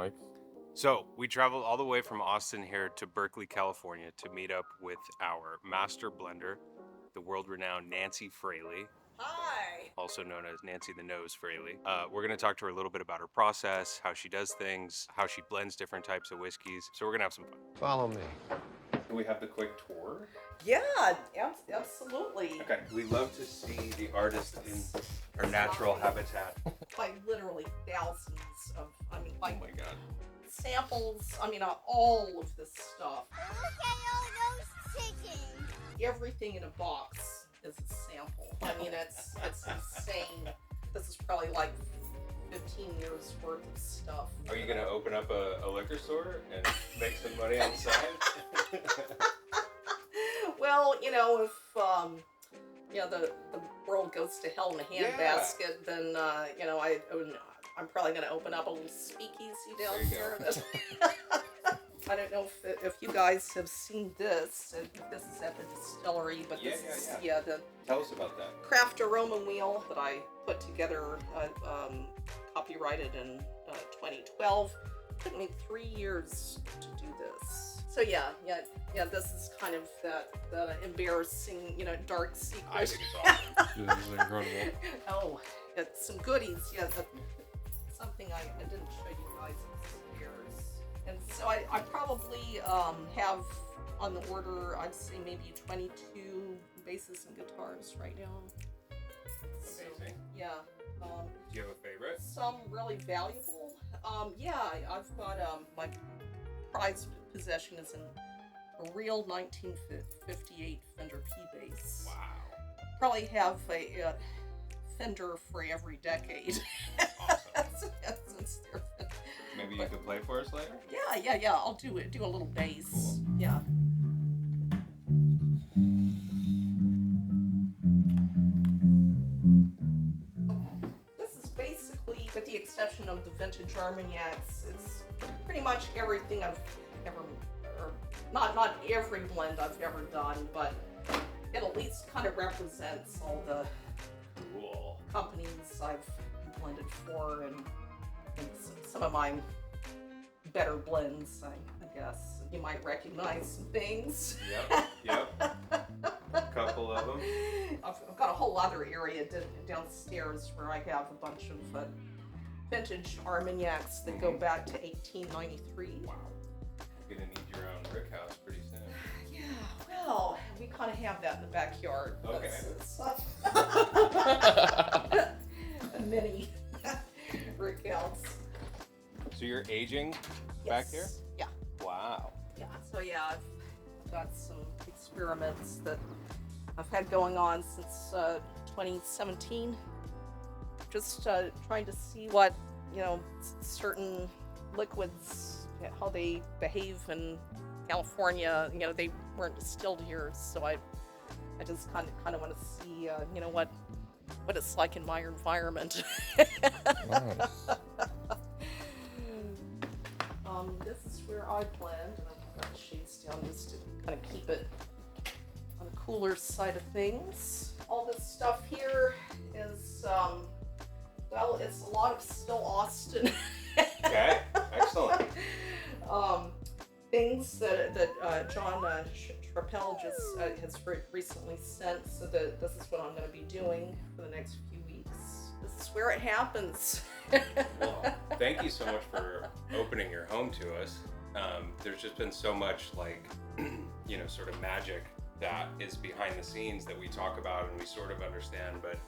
Mike. So we traveled all the way from Austin here to Berkeley, California to meet up with our master blender, the world-renowned Nancy Fraley. Hi. Also known as Nancy the Nose Fraley. We're going to talk to her a little bit about her process, how she does things, how she blends different types of whiskeys. So we're going to have some fun. Follow me. Can we have the quick tour? Yeah, absolutely. Okay. We love to see the artist in her natural habitat. Like literally thousands of, Oh my God. samples. All of this stuff. Look at all those chickens. Everything in a box is a sample. It's insane. This is probably like 15 years worth of stuff. Are you going to open up a liquor store and make some money on the side? Well, if the world goes to hell in a handbasket, then I'm probably going to open up a little speakeasy down here. I don't know if you guys have seen this. This is at the distillery, but this is the Tell us about that. craft aroma wheel that I put together, copyrighted in 2012. It took me 3 years to do this. So yeah, this is kind of that embarrassing, dark secret. I think it's awesome. This is incredible. Oh, it's some goodies. Yeah, something I didn't show you guys upstairs. And so I probably have on the order, I'd say maybe 22 basses and guitars right now. Amazing. Yeah. Do you have a favorite? Some really valuable. I've got my prized possession is a real 1958 Fender P-bass. Wow. Probably have a Fender for every decade. Awesome. Since they're Maybe you could play for us later? Yeah. I'll do a little bass. Cool. Yeah. This is basically, with the exception of the vintage Armagnacs, it's pretty much everything I've ever, or not every blend I've ever done, but it at least kind of represents all the Cool. companies I've blended for and some of my better blends, I guess. You might recognize some things. Yep. A couple of them. I've got a whole other area downstairs where I have a bunch of vintage Armagnacs that go back to 1893. Wow. You're gonna need your own brick house pretty soon. Yeah, well, we kind of have that in the backyard. Okay. A mini brick house. So you're aging back here? Yeah. Wow. Yeah, so I've got some experiments that I've had going on since 2017. Just trying to see what, certain liquids, how they behave in California. They weren't distilled here, so I just kind of want to see, what it's like in my environment. Nice. This is where I blend, and I've got the shades down just to kind of keep it on the cooler side of things. All this stuff here is, it's a lot of still Austin. Okay, excellent. Things that John Trappell just has recently sent, so that this is what I'm going to be doing for the next few weeks. This is where it happens. Well, thank you so much for opening your home to us. There's just been so much sort of magic that is behind the scenes that we talk about and we sort of understand, but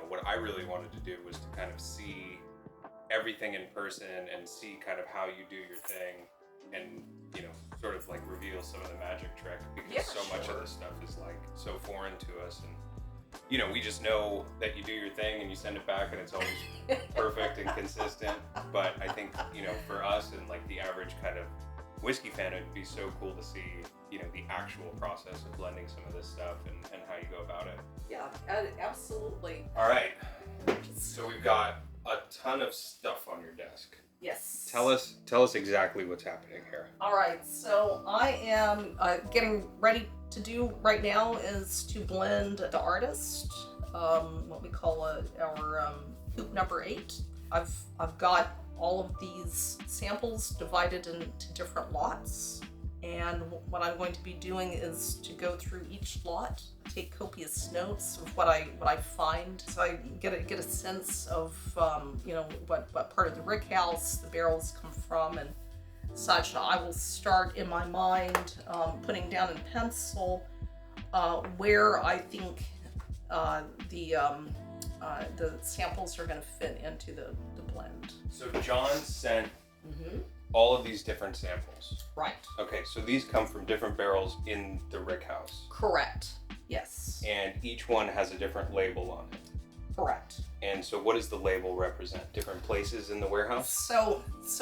what I really wanted to do was to kind of see everything in person and see kind of how you do your thing and sort of reveal some of the magic trick, because so much of this stuff is so foreign to us, and we just know that you do your thing and you send it back and it's always perfect and consistent. But I think for us and the average kind of whiskey fan, it'd be so cool to see the actual process of blending some of this stuff and how you go about it. Yeah, absolutely. All right, so we've got a ton of stuff on your desk. Yes. Tell us exactly what's happening here. All right, so I am getting ready to do right now is to blend the artist, what we call our hoop number 8. I've got all of these samples divided into different lots. And what I'm going to be doing is to go through each lot, take copious notes of what I find, so I get a sense of what part of the rick house the barrels come from and such. I will start in my mind putting down in pencil where I think the samples are going to fit into the blend. So John sent all of these different samples. Right. Okay, so these come from different barrels in the rick house. Correct. Yes. And each one has a different label on it. Correct. And so what does the label represent? Different places in the warehouse? So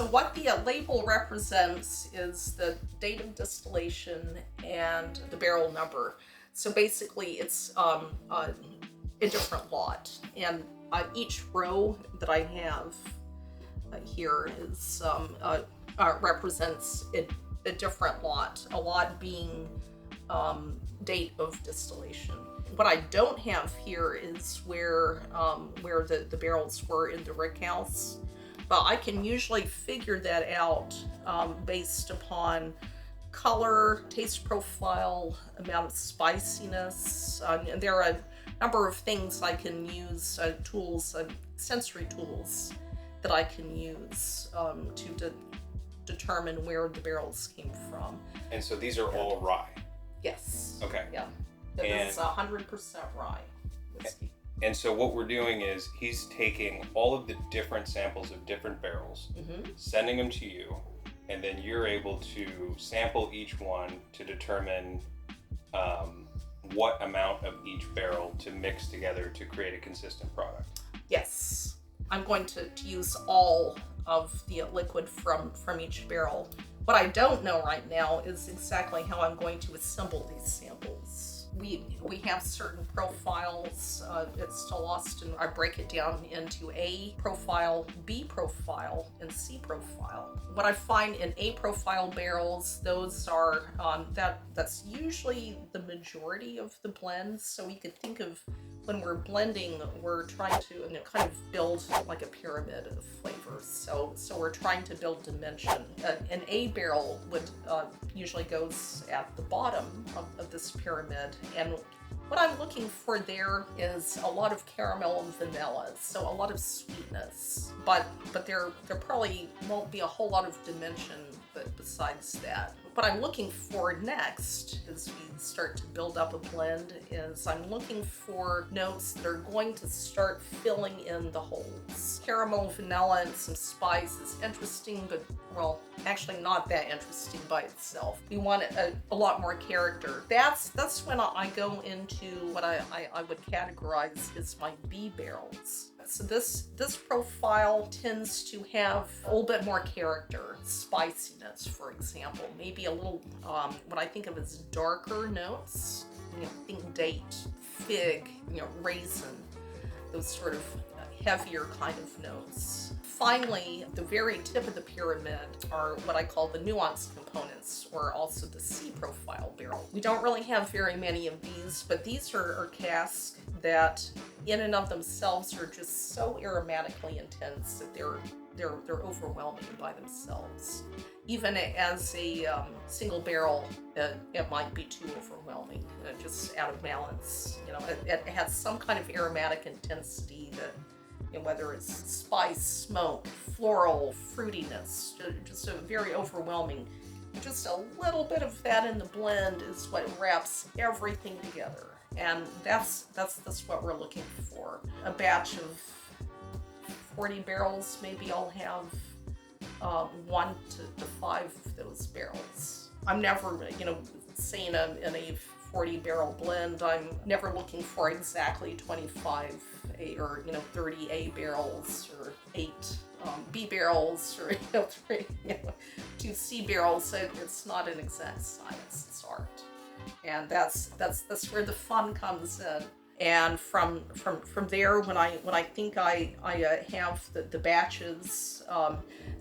what the label represents is the date of distillation and the barrel number. So basically it's a different lot. And each row that I have here is represents a different lot. A lot being date of distillation. What I don't have here is where the barrels were in the rick house, but I can usually figure that out based upon color, taste profile, amount of spiciness. And there are a number of things I can use, tools, sensory tools that I can use to determine where the barrels came from. And so these are all rye? Yes. Okay. Yeah. That is 100% rye whiskey. And so what we're doing is he's taking all of the different samples of different barrels, sending them to you, and then you're able to sample each one to determine what amount of each barrel to mix together to create a consistent product. Yes. I'm going to use all of the liquid from each barrel. What I don't know right now is exactly how I'm going to assemble these samples. We have certain profiles. It's still lost, and I break it down into A profile, B profile, and C profile. What I find in A profile barrels, those are that's usually the majority of the blends. So you could think of when we're blending, we're trying to kind of build like a pyramid of flavors. So we're trying to build dimension. An A barrel would usually goes at the bottom of this pyramid, and what I'm looking for there is a lot of caramel and vanilla, so a lot of sweetness, but there probably won't be a whole lot of dimension besides that. What I'm looking for next, as we start to build up a blend, is I'm looking for notes that are going to start filling in the holes. Caramel, vanilla, and some spice is interesting, but, well, actually not that interesting by itself. We want a lot more character. That's when I go into what I would categorize as my B barrels. So this profile tends to have a little bit more character, spiciness, for example. Maybe a little, what I think of as darker notes. Think date, fig, raisin, those sort of heavier kind of notes. Finally, the very tip of the pyramid are what I call the nuanced components, or also the C profile barrel. We don't really have very many of these, but these are casks that in and of themselves are just so aromatically intense that they're overwhelming by themselves. Even as a single barrel, it might be too overwhelming, just out of balance. It has some kind of aromatic intensity that, whether it's spice, smoke, floral, fruitiness, just a very overwhelming. Just a little bit of that in the blend is what wraps everything together. And that's what we're looking for. A batch of 40 barrels, maybe I'll have 1 to 5 of those barrels. I'm never, saying in a 40 barrel blend, I'm never looking for exactly 25 or 30 A barrels or 8 B barrels or 3, 2 C barrels. It's not an exact science, it's art. And that's where the fun comes in. And from there, when I think I have the batches,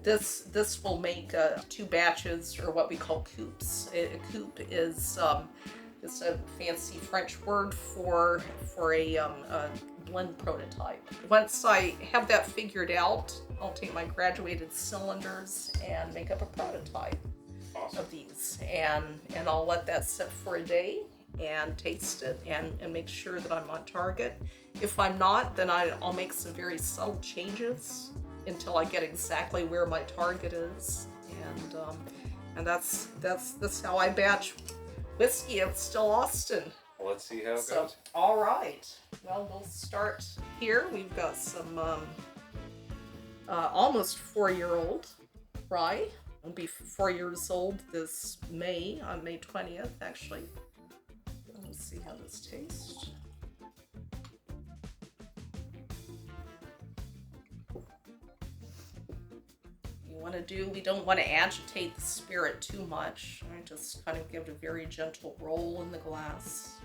this will make 2 batches, or what we call coupes. A coupe is it's a fancy French word for a blend prototype. Once I have that figured out, I'll take my graduated cylinders and make up a prototype Awesome. of these, and I'll let that sit for a day and taste it and make sure that I'm on target. If I'm not, then I'll make some very subtle changes until I get exactly where my target is, and that's how I batch whiskey at Still Austin. Well, let's see how it So, goes. all right. Well, we'll start here. We've got some almost 4-year-old rye. It'll be 4 years old this May, on May 20th, actually. Let's see how this tastes. We don't want to agitate the spirit too much. I just kind of give it a very gentle roll in the glass.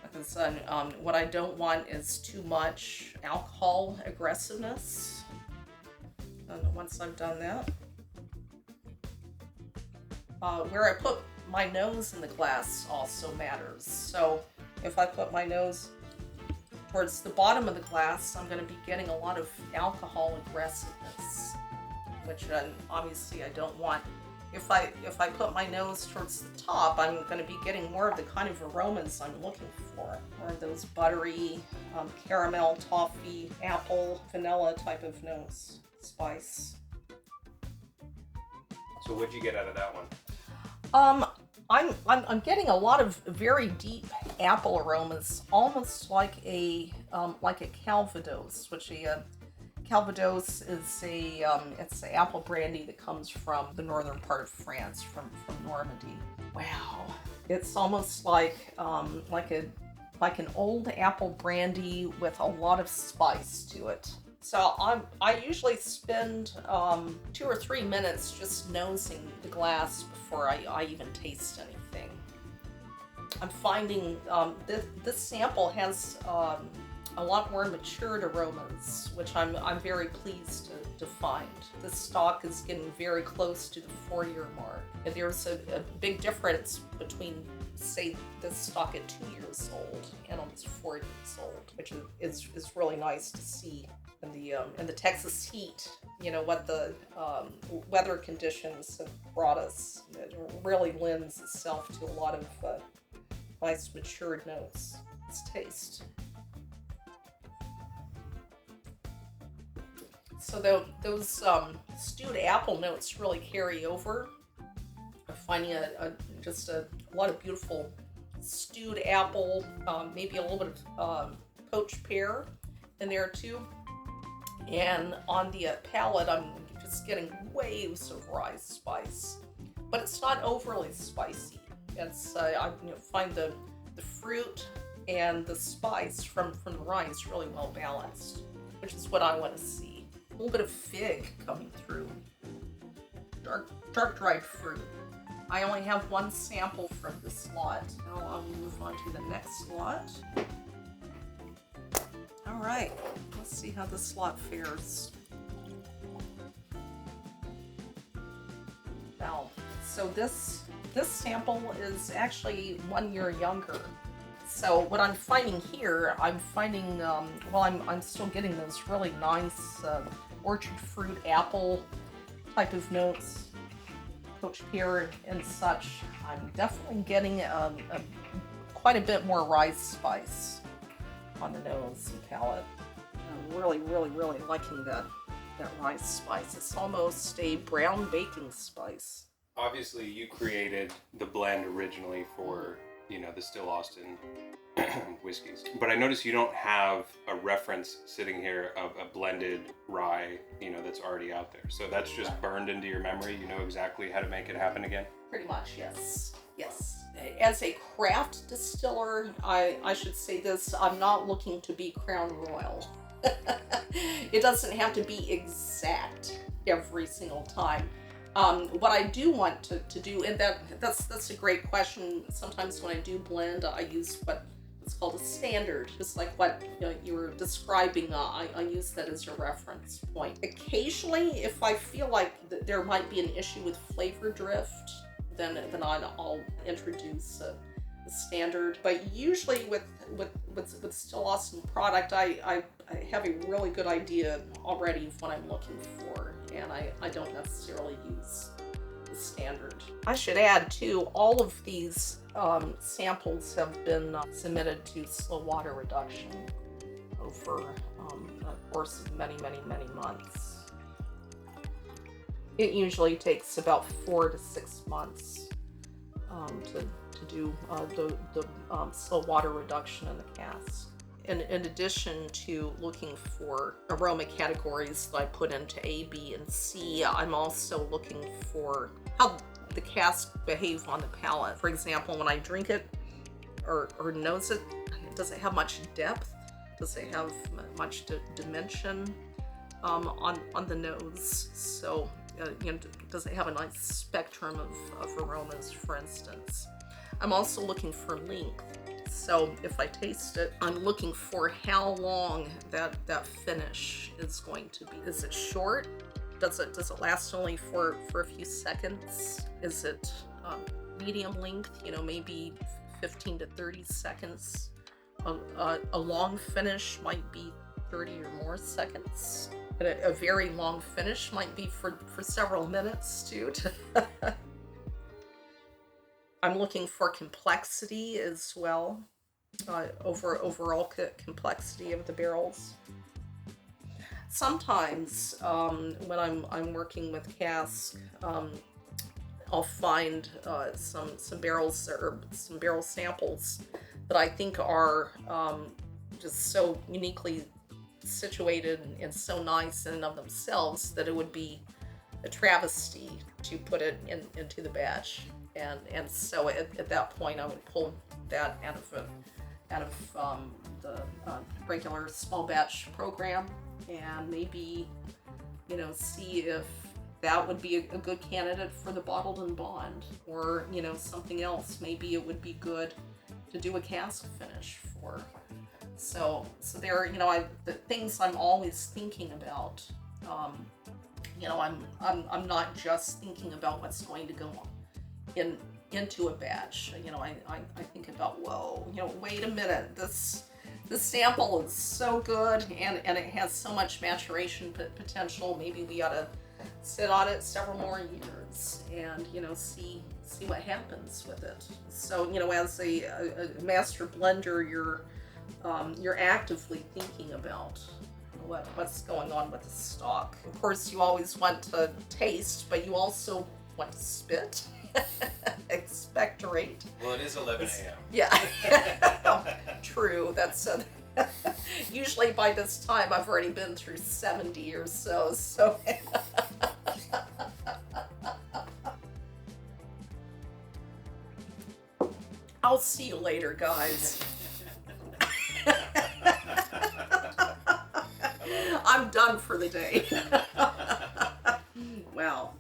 Because what I don't want is too much alcohol aggressiveness. And once I've done that, where I put my nose in the glass also matters. So if I put my nose towards the bottom of the glass, I'm going to be getting a lot of alcohol aggressiveness, which obviously I don't want. If I put my nose towards the top, I'm going to be getting more of the kind of aromas I'm looking for, more of those buttery, caramel, toffee, apple, vanilla type of nose, spice. So what'd you get out of that one? I'm getting a lot of very deep apple aromas, almost like a Calvados, which Calvados is it's an apple brandy that comes from the northern part of France, from Normandy. Wow, it's almost like an old apple brandy with a lot of spice to it. So I usually spend 2 or 3 minutes just nosing the glass before I even taste anything. I'm finding this sample has a lot more matured aromas, which I'm very pleased to find. This stock is getting very close to the 4-year mark. And there's a big difference between, say, this stock at 2 years old and almost 4 years old, which is really nice to see. In the Texas heat, what the weather conditions have brought us, it really lends itself to a lot of nice matured notes. Let's taste. So those stewed apple notes really carry over. I'm finding just a lot of beautiful stewed apple, maybe a little bit of poached pear in there too. And on the palate, I'm just getting waves of rye spice, but it's not overly spicy. It's I find the fruit and the spice from the rye is really well balanced, which is what I want to see. A little bit of fig coming through, dark dried fruit. I only have one sample from this lot. Now I'll move on to the next lot. All right, let's see how this lot fares. Now, so this sample is actually 1 year younger. So what I'm finding here, I'm still getting those really nice orchard fruit apple type of notes, poached pear and such. I'm definitely getting quite a bit more rye spice on the nose and palate. I'm really liking that rye spice. It's almost a brown baking spice. Obviously, you created the blend originally for, the Still Austin whiskeys. But I noticed you don't have a reference sitting here of a blended rye, that's already out there. So that's just burned into your memory. You know exactly how to make it happen again? Pretty much, yes. Yes. As a craft distiller, I should say this, I'm not looking to be Crown Royal. It doesn't have to be exact every single time. What I do want to do, and that's a great question. Sometimes when I do blend, I use what's called a standard, just like what you were describing. I use that as a reference point. Occasionally, if I feel like there might be an issue with flavor drift, then I'll introduce standard. But usually with still awesome product, I have a really good idea already of what I'm looking for, and I don't necessarily use the standard. I should add too, all of these samples have been submitted to slow water reduction over a course of many months. It usually takes about 4 to 6 months to do the slow water reduction in the cask. In addition to looking for aroma categories that I put into A, B, and C, I'm also looking for how the cask behave on the palate. For example, when I drink it or nose it, does it have much depth? Does it have much dimension on the nose? So, does it have a nice spectrum of aromas, for instance? I'm also looking for length. So if I taste it, I'm looking for how long that finish is going to be. Is it short? Does it last only for a few seconds? Is it medium length? Maybe 15 to 30 seconds. A long finish might be 30 or more seconds. A very long finish might be for several minutes too. I'm looking for complexity as well, overall complexity of the barrels. Sometimes when I'm working with cask, I'll find some barrels or some barrel samples that I think are just so uniquely situated and so nice in and of themselves that it would be a travesty to put it into the batch. And so at that point, I would pull that out of the regular small batch program, and maybe see if that would be a good candidate for the bottled and bond, or something else. Maybe it would be good to do a cask finish for. So there are the things I'm always thinking about. I'm not just thinking about what's going to go on into a batch. I think about, whoa, wait a minute, this sample is so good and it has so much maturation potential. Maybe we ought to sit on it several more years and see what happens with it. So as a master blender, you're actively thinking about what's going on with the stock. Of course, you always want to taste, but you also want to spit. Expectorate. Well, it is 11 a.m. Yeah. True. That's usually by this time I've already been through 70 or so. So. I'll see you later, guys. I'm done for the day. Well.